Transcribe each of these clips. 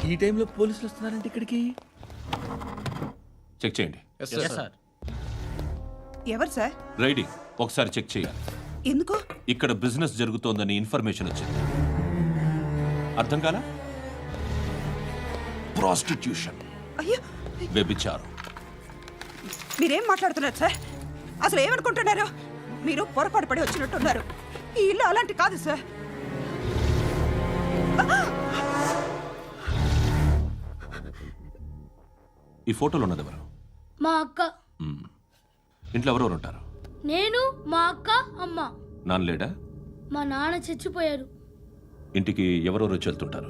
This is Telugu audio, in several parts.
ఈ టైంలో పోలీసులు వస్తున్నారంటే ఇక్కడికి. చెక్ చేయండి. సార్. ఎవరు సార్? రైడీ ఒకసారి చెక్ చేయాలి. ఎందుకు? ఇక్కడ బిజినెస్ జరుగుతోందని ఇన్ఫర్మేషన్ వచ్చింది. అర్థం కాలా? ప్రాస్టిట్యూషన్, అయ్యో, వ్యభిచారం. మీరేం మాట్లాడుతున్నారు సార్? అసలు ఏమనుకుంటున్నారు? మీరు పొరపాటు పడి వచ్చినట్టున్నారు. ఈ ఇల్లు అలాంటి కాదు సార్. ఈ ఫోటోలో ఉన్నది ఎవరు? మా అక్క. ఇంట్లో ఎవరెవరు ఉంటారు? నేను, మా అక్క, అమ్మ. నాన్న లేడా? మా నాన్న చచ్చిపోయారు. ఇంటికి ఎవరెవరు వచ్చి వెళ్తుంటారు?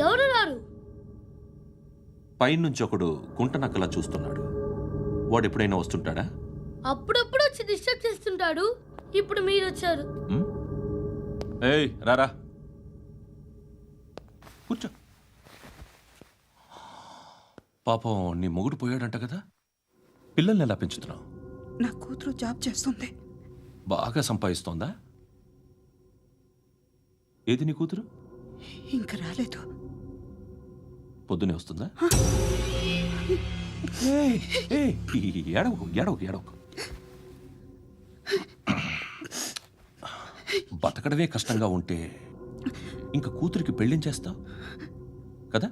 ఎవరు రారు. పైనుంచి ఒకడు కుంటనక్కలా చూస్తున్నాడు. వాడు ఎప్పుడైనా వస్తుంటాడా? అప్పుడప్పుడు వచ్చి డిస్టర్బ్ చేస్తుంటాడు. ఇప్పుడు మీరు వచ్చారు. ఏయ్ రారా, కూర్చో. పాపం నీ మొగుడు పోయాడంట కదా, పిల్లల్ని ఎలా పెంచుతున్నావు? నా కూతురు జాబ్ చేస్తుంది. బాగా సంపాదిస్తోందా? ఏది నీ కూతురు? ఇంకా రాలేదు. పొద్దునే వస్తుందా? ఏడవకు ఏడవకు ఏడవకు. బతకడమే కష్టంగా ఉంటే ఇంకా కూతురికి పెళ్ళించేస్తావు కదా?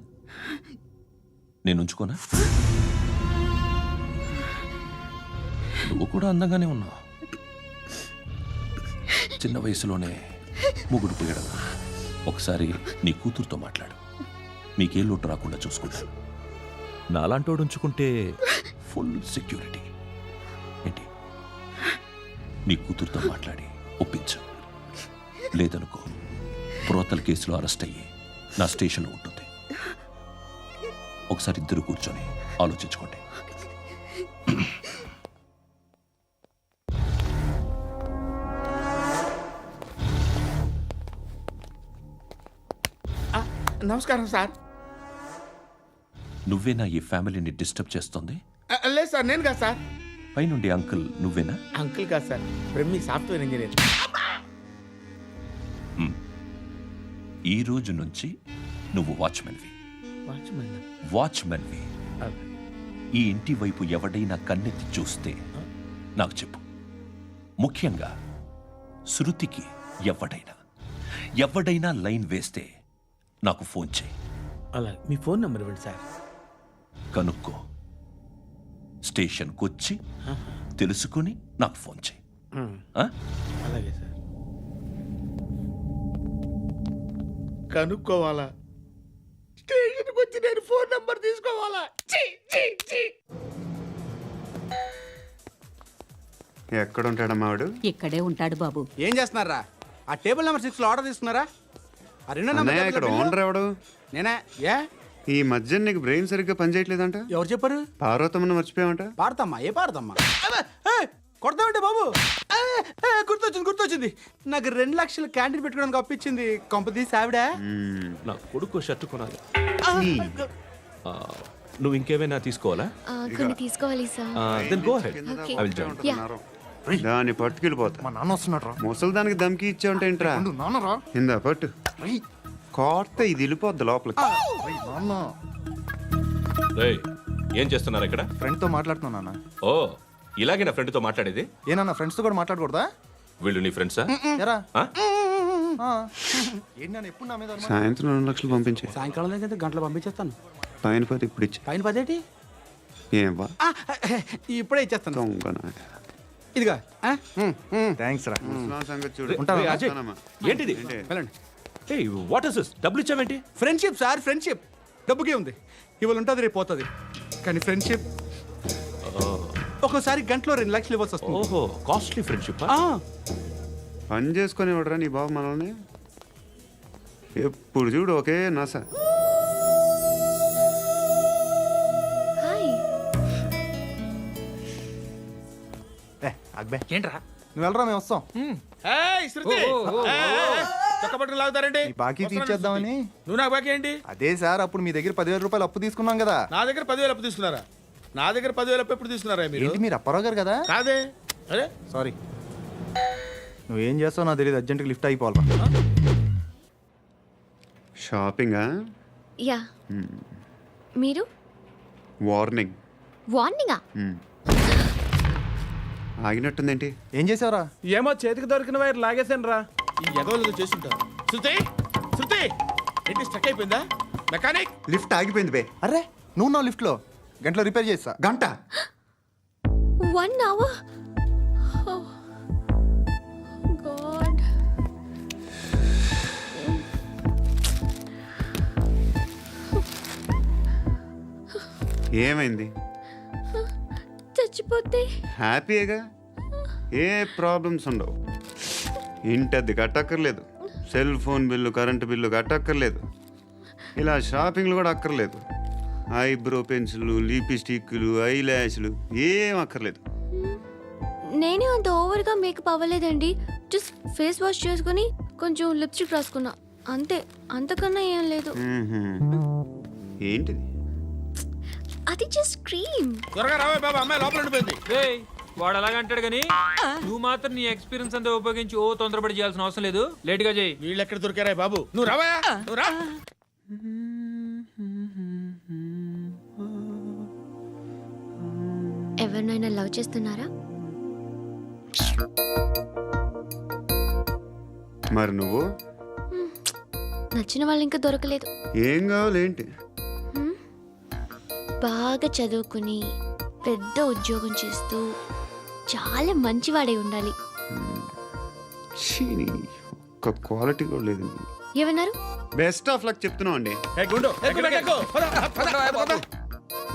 నేను ఉంచుకోనా? నువ్వు కూడా అందంగానే ఉన్నావు. చిన్న వయసులోనే మొగుడు పోయడం. ఒకసారి నీ కూతురుతో మాట్లాడు. మీకే లోటు రాకుండా చూసుకుంటాను. నాలాంటోడు ఉంచుకుంటే ఫుల్ సెక్యూరిటీ. ఏంటి? నీ కూతురుతో మాట్లాడి ఒప్పించు. లేదనుకో, ప్రోతల కేసులో అరెస్ట్ అయ్యి నా స్టేషన్లో ఉంటుంది. ఒకసారి ఇద్దరు కూర్చొని ఆలోచించుకోండి. నమస్కారం సార్. నువ్వేనా ఈ ఫ్యామిలీని డిస్టర్బ్ చేస్తుంది? లేదు సార్, నేను కాదు సార్. పైనుండి అంకుల్ నువ్వేనా? అంకుల్ కాదు సార్, బ్రహ్మి సాఫ్ట్వేర్ ఇంజనీర్. ఈ రోజు నుంచి నువ్వు వాచ్మెన్వి. వాచ్మెన్వి. ఈ ఇంటి వైపు ఎవడైనా కన్నెత్తి చూస్తే నాకు చెప్పు. ముఖ్యంగా శృతికి ఎవడైనా లైన్ వేస్తే నాకు ఫోన్ చేయి. అలా మీ ఫోన్ నెంబర్ ఇవ్వండి సార్. కనుక్కో, స్టేషన్కి వచ్చి తెలుసుకుని నాకు ఫోన్ చేయి. అలాగే సార్. కనుక్కోవాలా? స్టేషన్కి వచ్చి నేను ఫోన్ నెంబర్ తీసుకోవాలా? ఎక్కడ ఉంటాడమ్మా వాడు? ఇక్కడే ఉంటాడు బాబు. ఏం చేస్తున్నారా? ఆ టేబుల్ నెంబర్ 6 లో ఆర్డర్ తీసుకున్నారా? ఆ రెండో అన్నయ్య, ఇక్కడ ఓనర్ ఎవడు? నేనే. ఏ ఈ మధ్య నీకు బ్రెయిన్ సరిగ్గా పనిచేయట్లేదంట. ఎవరు చెప్పారు? పార్వతమ్మను మర్చిపోయామంట. పాడతామ్మా. ఏ పాడతామ్మా? కొడతామంటే బాబు. గుర్తొచ్చింది. నాకు 2 లక్షలు క్యాంటీన్ పెట్టుకోవడానికి అప్పించింది కొంపతీసి ఆవిడ. నా కొడుకు షర్ట్ కొనాలి. నువ్వు ఇంకేమైనా తీసుకోవాలా? కొన్ని తీసుకోవాలి sir. Then go ahead. I will join. దాన్ని పట్టుకెళ్ళిపోతా. మా నాన్న వస్తున్నాడు. ముసలి దానికి దమ్కి ఇచ్చావంట ఏంట్రా? నాన్నరా ఇందా పట్టు. కోర్త ఇది వెళ్ళిపోద్ది లోపలికి. రేయ్, ఏం చేస్తున్నారు ఇక్కడ? ఫ్రెండ్ తో మాట్లాడుతున్నా. ఓ, ఇలాగే నా ఫ్రెండ్ తో మాట్లాడేది? ఏనా ఫ్రెండ్స్ తో కూడా మాట్లాడకూడదా? వీళ్ళు నీ ఫ్రెండ్సా? ఎప్పుడు నా మీద సాయంత్రం 2 లక్షలు పంపించే. సాయంకాలం దగ్గర గంటలు పంపించేస్తాను. పైన 10 ఇప్పుడు ఇచ్చే. పైన 10 ఏంటి? ఏం బా ఇప్పుడే ఇచ్చేస్తాను. ఇదిగా. థ్యాంక్స్ రా. సంగతి చూడు. ఉంటావా? అజయ్, ఏంటిది? వెళ్ళండి. ఏయ్, వాట్ ఇస్ దిస్? డబ్బులు ఇచ్చావేంటి? Friendship sir, friendship. డబ్బుకే ఉంది. ఇవాళ ఉంటుంది, రేపు పోతుంది. కానీ ఫ్రెండ్షిప్ ఒక్కోసారి గంటలో 2 లక్షలు ఇవ్వాల్సి వస్తుంది. ఓహో, కాస్ట్లీ ఫ్రెండ్షిప్. పని చేసుకొని ఇవ్వడరా నీ బాబు మనల్ని? ఎప్పుడు చూడు ఒకే నస. ఏంట్రా నువ్వు వెళ్ళరా, మేము వస్తాం. లాగుతారండి. బాకీ తీర్చేద్దామని. నువ్వు నాకు బాకీ ఏంటి? అదే సార్, అప్పుడు మీ దగ్గర 10,000 రూపాయలు అప్పు తీసుకున్నాం కదా. నా దగ్గర 10,000 అప్పు తీసుకున్నారా? నా దగ్గర 10,000 అప్పు ఎప్పుడు తీసుకున్నారా మీరు? ఏంటి, మీరు అప్పారావు గారు కదా? కాదే. అరే సారీ. నువ్వేం చేస్తావు నాకు తెలియదు. అర్జెంట్గా లిఫ్ట్ అయిపోవాలి. షాపింగా? యా మీరు వార్నింగ్. వార్నింగా? ఆగినట్టుందేంటి? ఏం చేసావురా? ఏమో చేతికి దొరికిన వైర్ లాగేసాను రా. ఈ ఎగవలు చేస్తుంటారు. శృతి శృతి ఏంటి స్టక్ అయిపోయిందా? మెకానిక్ లిఫ్ట్ ఆగిపోయింది బే. అరే నువ్వు నా లిఫ్ట్లో గంటలో రిపేర్ చేస్తా. గంట? 1 hour? Oh. God. ఏమైంది? చచ్చిపోతే హ్యాపీగా, ఏ ప్రాబ్లమ్స్ ఉండవు. ఇంటద్ది కట్టక్కర్లేదు, cell phone bill, current bill కట్టక్కర్లేదు, ఇలా షాపింగ్లు కూడా అక్కర్లేదు. ఐబ్రో పెన్సిల్, లిప్స్టిక్లు, ఐ ల్యాష్లు ఏం అక్కర్లేదు. నేనే అంత ఓవర్గా మేకప్ అవ్వలేదండి. జస్ట్ ఫేస్ వాష్ చేసుకుని కొంచెం లిప్స్టిక్ రాసుకున్నా అంతే. అంతకన్నా ఏం లేదు. ఏంటిది? అది జస్ట్ క్రీమ్. త్వరగా రావే బాబా, అమ్మాయి లోపల ఉండిపోయింది. వాడు అలాగంటాడు కానీ నువ్వు మాత్రం నీ ఎక్స్పీరియన్స్ అంతా ఉపయోగించి తొందరపడి చేయాల్సిన అవసరం లేదు. లేట్ గా చేయి. వీళ్ళు ఎక్కడ దొరికారా బాబు? నువ్వు రావా, నువ్వు రా. ఎవరినైనా లవ్ చేస్తున్నారా? మరి నువ్వు? నచ్చిన వాళ్ళు ఇంకా దొరకలేదు. ఏం కావాలేంటి? బాగా చదువుకుని పెద్ద ఉద్యోగం చేస్తూ చాలా మంచివాడై ఉండాలి. ఒక్క క్వాలిటీ కూడా లేదు. ఏమన్నారు? బెస్ట్ ఆఫ్ లక్ చెప్తున్నావు అండి. గుండు ఎక్కు, ఎక్కు. పద, పద, పద.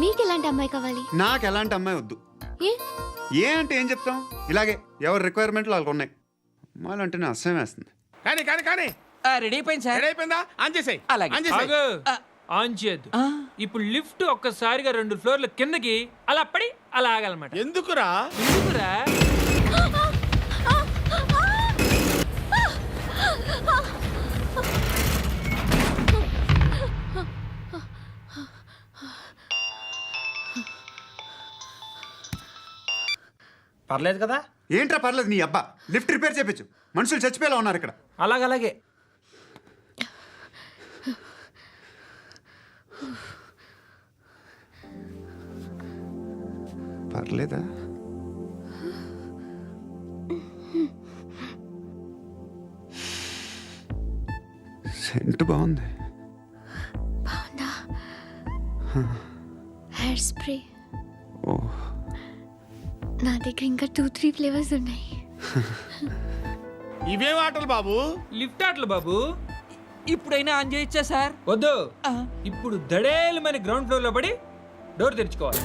మీకు ఎలాంటి అమ్మాయి కావాలి? నాకు ఎలాంటి అమ్మాయి వద్దు. ఏ అంటే ఏం చెప్తాం, ఇలాగే ఎవరి రిక్వైర్మెంట్లు వాళ్ళకు ఉన్నాయి. అమ్మాయిలు అంటే నేను అసహ్యం వేస్తుంది. కానీ కానీ కానీ రెడీ అయిపోయింది సార్. రెడీ అయిపోయిందా? ఆన్ చేసేయ్. ఆన్ చేసేయ్. ఆన్ చేయద్దు. ఇప్పుడు లిఫ్ట్ ఒక్కసారిగా 2 ఫ్లోర్ల కిందకి అలా పడి అలా ఆగాలన్నమాట. ఎందుకురా? ఎందుకురా? పర్లేదు కదా? ఏంట్రా పర్లేదు నీ అబ్బా. లిఫ్ట్ రిపేర్ చేయించు, మనుషులు చచ్చిపోయేలా ఉన్నారు ఇక్కడ. అలాగే పర్లేదా? సెంట్ బాగుంది. బాగుందా? Hair spray. ఓ, నా దగ్గర ఇంకా 2-3 ఫ్లేవర్స్ ఉన్నాయి. ఇవేం ఆటలు బాబు? లిఫ్ట్ ఆటలు బాబు. ఇప్పుడైనా ఆన్ చేయొచ్చా సార్? వద్దు. ఇప్పుడు దడేలమైన గ్రౌండ్ ఫ్లోర్ లో పడి డోర్ తెరుచుకోవాలి.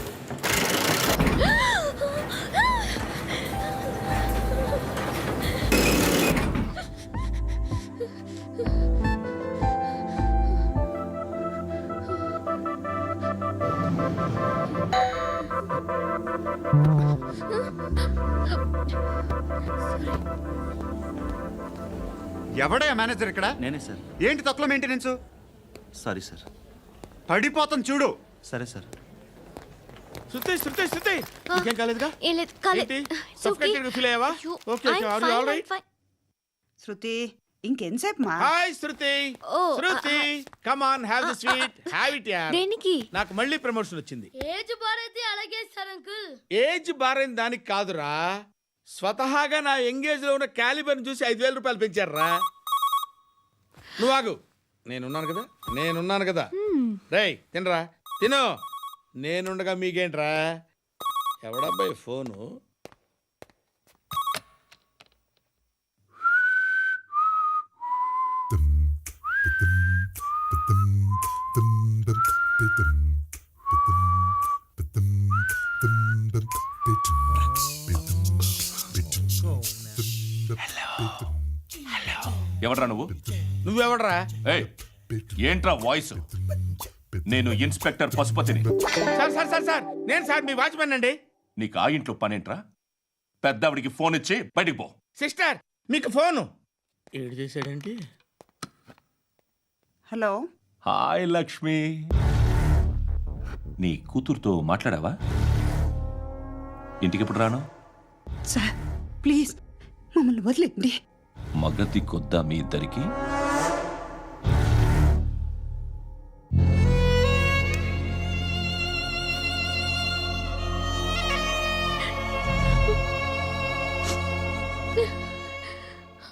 ఎవడయ్యా మేనేజర్ ఇక్కడ? నేనే సార్. ఏంటి తక్కువ మెయింటెనెన్స్? Sorry sir. పడిపోతాం చూడు. సరే సార్. శృతి శృతి శృతి ఇంకేం కాలేదుగా? ఏం లేదు, కాలేదు. ఏంటి? Suffocated గా feel అయ్యావా? Okay, okay. Are you all right? శృతి ఇంకెంతసేపు మా? Hi Shruti. Oh, Shruti come on, have the sweet, have it యార్. దేనికి? నాకు మళ్ళీ ప్రమోషన్ వచ్చింది. ఏజ్ బారైతే అలాగే సార్ అంకుల్. ఏజ్ బారైన దానికి కాదురా, స్వతహాగా నా ఎంగేజ్ లో ఉన్న క్యాలిబర్ చూసి 5,000 రూపాయలు పెంచారా. నువ్వు ఆగు, నేనున్నాను కదా. రేయ్ తినరా, తిను. నేనుండగా మీకేంట్రా? ఎవడబ్బాయి ఫోను? ఎవడ్రా నువ్వు? నువ్వెవడరా? ఏయ్, ఏంట్రా వాయిస్? నేను ఇన్స్పెక్టర్ పశుపతిని. సార్ సార్ సార్ సార్ నేను సార్ మీ వాచ్మెన్ అండి. నీకు ఆ ఇంట్లో పనేంట్రా? పెద్దవిడికి ఫోన్ ఇచ్చి బయటికి పో. సిస్టర్ మీకు ఫోను. ఏడు చేశాడేంటి? హలో. హాయ్ లక్ష్మి, నీ కూతురుతో మాట్లాడావా? ఇంటికి ఎప్పుడు రాను? సార్ ప్లీజ్ మమ్మల్ని వదిలేండి. మగతి కొద్దా మీ ఇద్దరికి?